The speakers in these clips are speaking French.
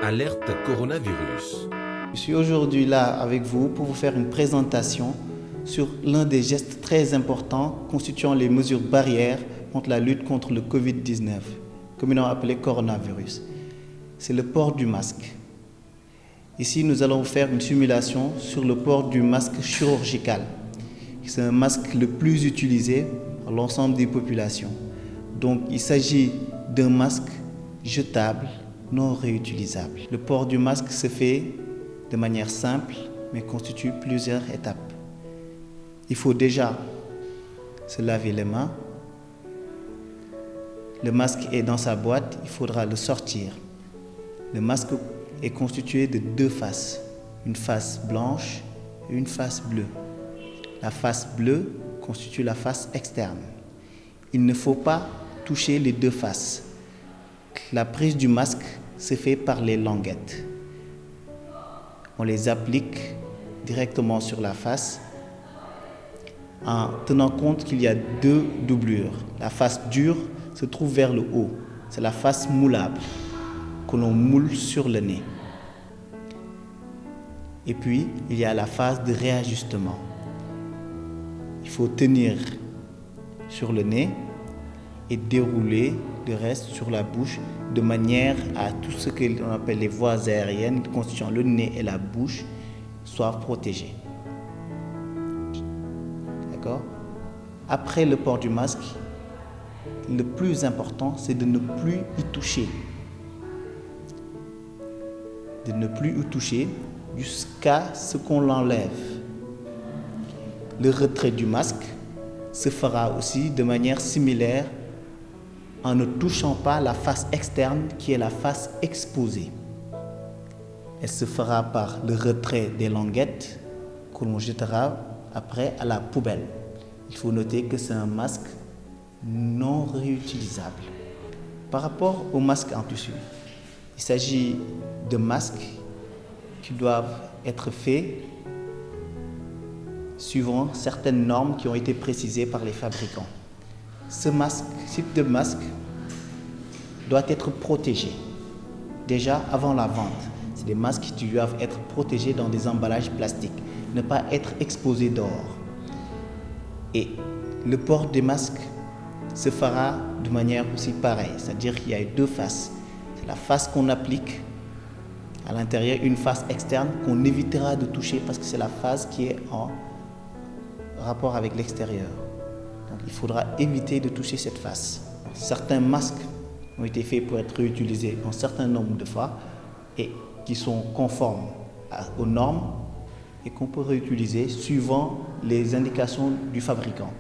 Alerte coronavirus. Je suis aujourd'hui là avec vous pour vous faire une présentation sur l'un des gestes très importants constituant les mesures barrières contre la lutte contre le Covid-19, communément appelé coronavirus. C'est le port du masque. Ici, nous allons vous faire une simulation sur le port du masque chirurgical. C'est un masque le plus utilisé par l'ensemble des populations. Donc, il s'agit d'un masque jetable, non réutilisable. Le port du masque se fait de manière simple, mais constitue plusieurs étapes. Il faut déjà se laver les mains. Le masque est dans sa boîte, il faudra le sortir. Le masque est constitué de deux faces, une face blanche et une face bleue. La face bleue constitue la face externe. Il ne faut pas toucher les deux faces. La prise du masque se fait par les languettes. On les applique directement sur la face en tenant compte qu'il y a deux doublures. La face dure se trouve vers le haut. C'est la face moulable que l'on moule sur le nez. Et puis, il y a la phase de réajustement. Il faut tenir sur le nez et dérouler le reste sur la bouche de manière à tout ce que l'on appelle les voies aériennes constituant le nez et la bouche soient protégés. D'accord ? Après le port du masque, le plus important, c'est de ne plus y toucher. De ne plus y toucher jusqu'à ce qu'on l'enlève. Le retrait du masque se fera aussi de manière similaire en ne touchant pas la face externe qui est la face exposée. Elle se fera par le retrait des languettes que l'on jettera après à la poubelle. Il faut noter que c'est un masque non réutilisable. Par rapport aux masques en tissu, il s'agit de masques qui doivent être faits suivant certaines normes qui ont été précisées par les fabricants. Ce type de masque doit être protégé déjà avant la vente. C'est des masques qui doivent être protégés dans des emballages plastiques, ne pas être exposés dehors. Et le port des masques se fera de manière aussi pareille, c'est-à-dire qu'il y a deux faces. C'est la face qu'on applique à l'intérieur, une face externe qu'on évitera de toucher parce que c'est la face qui est en rapport avec l'extérieur. Donc il faudra éviter de toucher cette face. Certains masques ont été faits pour être réutilisés un certain nombre de fois et qui sont conformes aux normes et qu'on peut réutiliser suivant les indications du fabricant.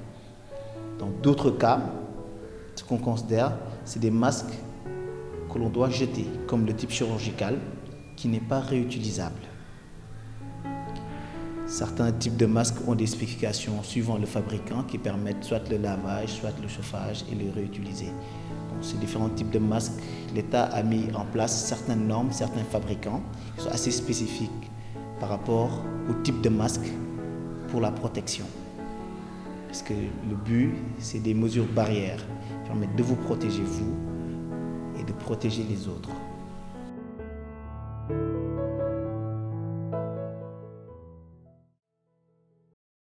Dans d'autres cas, ce qu'on considère, c'est des masques que l'on doit jeter, comme le type chirurgical, qui n'est pas réutilisable. Certains types de masques ont des spécifications suivant le fabricant qui permettent soit le lavage, soit le chauffage et le réutiliser. Donc, ces différents types de masques, l'État a mis en place certaines normes, certains fabricants qui sont assez spécifiques par rapport au type de masque pour la protection. Parce que le but, c'est des mesures barrières qui permettent de vous protéger vous et de protéger les autres.